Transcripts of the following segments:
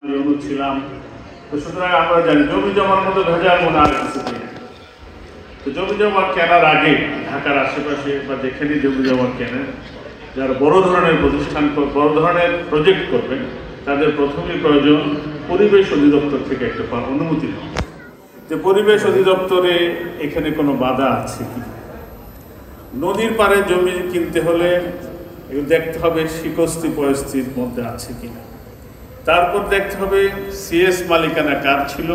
ছিলাম। তো সুতরাং আমরা জানি জমি জমার মতো ভেজাল মনে আর কিছু নেই। তো জমি জমা কেনার আগে ঢাকার আশেপাশে বা যেখানে জমি জমা কেনেন, যারা বড় ধরনের প্রতিষ্ঠান বড় ধরনের প্রজেক্ট করবেন, তাদের প্রথমেই প্রয়োজন পরিবেশ অধিদপ্তর থেকে একটা অনুমতি নেওয়া। যে পরিবেশ অধিদপ্তরে এখানে কোনো বাধা আছে কি? নদীর পাড়ে জমি কিনতে হলে দেখতে হবে শিকস্তি পরিস্থিতির মধ্যে আছে কিনা। তারপর দেখতে হবে সিএস মালিকানা কার ছিল,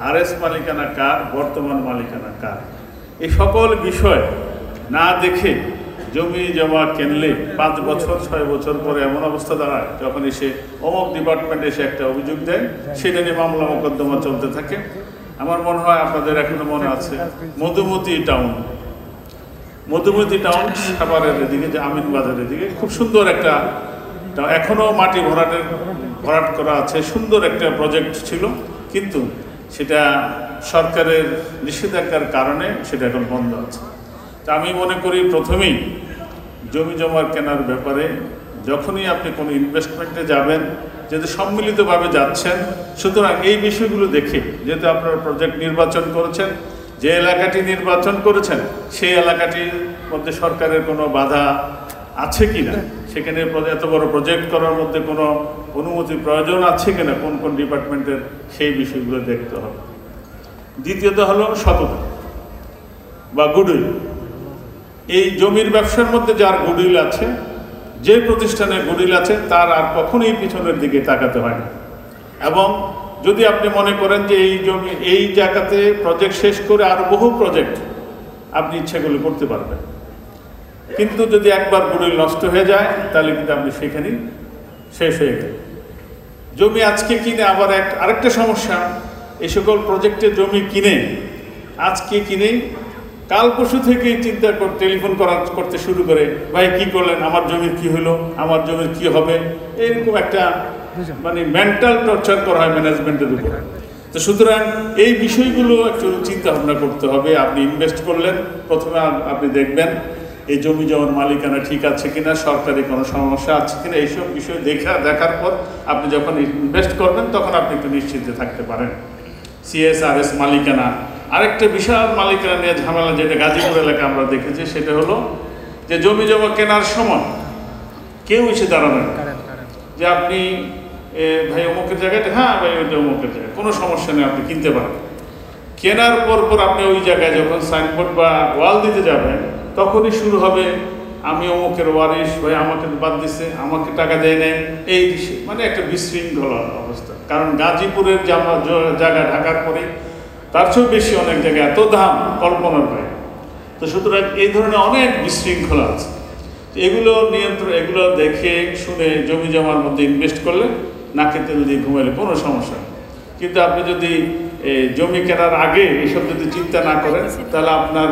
আরএস মালিকানা কার, বর্তমান মালিকানা কার। এই সকল বিষয় না দেখে জমি জমা কিনলে 5 বছর 6 বছর পরে এমন অবস্থা দাঁড়ায় যখন এসে অমুক ডিপার্টমেন্টে এসে একটা অভিযোগ দেয়, সেটা নিয়ে মামলা মোকদ্দমা চলতে থাকে। আমার মনে হয় আপনাদের এখনো মনে আছে মধুমতি টাউন সাভারের দিকে, যে আমিন বাজারের দিকে খুব সুন্দর একটা, এখনো মাটি ভরাট করা আছে, সুন্দর একটা প্রজেক্ট ছিল, কিন্তু সেটা সরকারের নিষেধাজ্ঞার কারণে সেটা এখন বন্ধ আছে। তা আমি মনে করি প্রথমেই জমি জমার কেনার ব্যাপারে যখনই আপনি কোনো ইনভেস্টমেন্টে যাবেন, যেহেতু সম্মিলিতভাবে যাচ্ছেন, সুতরাং এই বিষয়গুলো দেখে, যেহেতু আপনারা প্রজেক্ট নির্বাচন করেছেন, যে এলাকাটি নির্বাচন করেছেন সেই এলাকাটির মধ্যে সরকারের কোনো বাধা আছে কিনা, সেখানে এত বড় প্রজেক্ট করার মধ্যে কোনো অনুমতির প্রয়োজন আছে কিনা, কোন কোন ডিপার্টমেন্টের, সেই বিষয়গুলো দেখতে হবে। দ্বিতীয়ত হলো সততা বা গুডউইল। এই জমির ব্যবসার মধ্যে যার গুডউইল আছে, যে প্রতিষ্ঠানের গুডউইল আছে, তার আর কখনোই পিছনের দিকে তাকাতে হয় না। এবং যদি আপনি মনে করেন যে এই জমি এই জায়গাতে প্রজেক্ট শেষ করে আরো বহু প্রজেক্ট আপনি ইচ্ছাগুলো করতে পারবেন, কিন্তু যদি একবার গুডউইল নষ্ট হয়ে যায় তাহলে কিন্তু আপনি সেখানেই শেষ হয়ে গেল। জমি আজকে কিনে আবার আরেকটা সমস্যা, এই সকল প্রজেক্টে জমি কিনে আজকে কিনেই কাল পরশু থেকেই চিন্তা টেলিফোন করতে শুরু করে, ভাই কি করলেন, আমার জমির কি হলো, আমার জমির কি হবে, এরকম একটা মানে মেন্টাল টর্চার করা হয় ম্যানেজমেন্টের উপরে। তো সুতরাং এই বিষয়গুলো একটু চিন্তা ভাবনা করতে হবে। আপনি ইনভেস্ট করলেন, প্রথমে আপনি দেখবেন এই জমি জমার মালিকানা ঠিক আছে কিনা, সরকারি কোনো সমস্যা আছে কিনা, এইসব বিষয় দেখার পর আপনি যখন ইনভেস্ট করবেন তখন আপনি একটু নিশ্চিন্তে থাকতে পারেন। সিএসআরএস মালিকানা আরেকটা বিশাল মালিকানা নিয়ে ঝামেলা, যেটা গাজীপুর এলাকা আমরা দেখেছি, সেটা হলো যে জমি জমা কেনার সময় কেউ এসে দাঁড়াবেন যে আপনি ভাই অমুকের জায়গাটা, হ্যাঁ ভাই ওইটা অমুকের জায়গায়, কোনো সমস্যা নেই, আপনি কিনতে পারেন। কেনার পর আপনি ওই জায়গায় যখন সাইনবোর্ড বা ওয়াল দিতে যাবেন, তখনই শুরু হবে আমি অমুকের ওয়ারিশ, ভাই আমাকে বাদ দিছে, আমাকে টাকা দেয় নাই, এই মানে একটা বিশৃঙ্খলা অবস্থা। কারণ গাজীপুরের জায়গা ঢাকার পরে তার চেয়েও বেশি অনেক জায়গায় এত দাম কল্পনার বাইরে। তো সুতরাং এই ধরনের অনেক বিশৃঙ্খলা আছে। এগুলো দেখে শুনে জমি জমার মধ্যে ইনভেস্ট করলে নাকে তেল দিয়ে ঘুমাইলে কোনো সমস্যা নেই। কিন্তু আপনি যদি জমি কেনার আগে এইসব যদি চিন্তা না করেন, তাহলে আপনার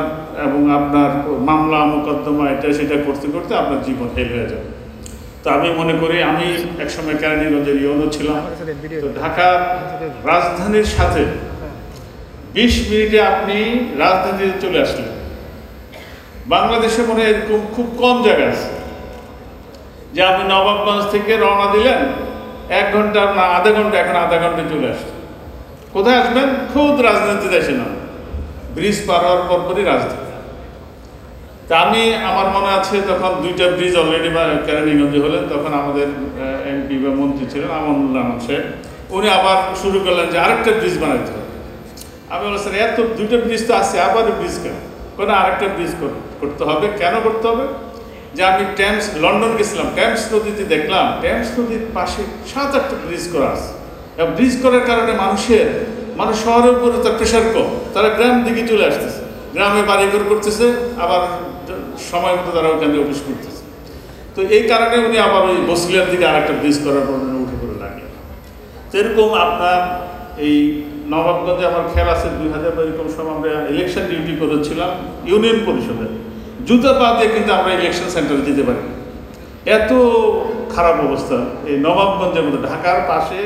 এবং আপনার মামলা মোকদ্দমা এটা সেটা করতে করতে আপনার জীবন হেল হয়ে যাবে। তো আমি মনে করি, আমি একসময় কেরানীগঞ্জের ইউনো ছিলাম, তো ঢাকা রাজধানীর সাথে 20 মিনিটে আপনি রাজধানীতে চলে আসলেন। বাংলাদেশে মনে হয় এরকম খুব কম জায়গা আছে যে আপনি নবাবগঞ্জ থেকে রওনা দিলেন 1 ঘন্টা না আধা ঘন্টা, এখন আধা ঘন্টায় চলে আসছে। কোথায় আসবেন? খুদ রাজধানীতে আসে না, ব্রিজ পার হওয়ার পরপরই রাজধানী। তা আমার মনে আছে তখন 2টা ব্রিজ অলরেডি কেরানীগঞ্জে হলেন, তখন আমাদের এমপি বা মন্ত্রী ছিলেন আমানুল্লাহ সাহেব, উনি আবার শুরু করলেন যে আরেকটা ব্রিজ বানাইতে হবে। আমি বলছি এত 2টা ব্রিজ তো আছে, আবার ব্রিজ কেন? কোনো আরেকটা ব্রিজ করতে হবে। কেন করতে হবে? যে আমি লন্ডন গেছিলাম, টেমস নদীতে দেখলাম টেমস নদীর পাশে 7-8টা ব্রিজ করা আছে। এবং ব্রিজ করার কারণে মানুষ শহরের উপরে তার প্রেশার কম, তারা গ্রাম দিকে চলে আসতেছে, গ্রামে বাড়িঘর করতেছে, আবার সময় মতো তারা ওখানে অফিস করতেছে। তো এই কারণে উনি আবার ওই বসিলার দিকে আরেকটা ব্রিজ করার পর উঠে পড়ে লাগলেন। তো এরকম আপনার এই নবাবগঞ্জে আমার খেয়াল আছে 2000 এরকম সময় আমরা ইলেকশন ডিউটি করেছিলাম ইউনিয়ন পরিষদে, জুতা পা দিয়ে কিন্তু আমরা ইলেকশন সেন্টারে যেতে পারি, এত খারাপ অবস্থা এই নবাবগঞ্জের মধ্যে, ঢাকার পাশে।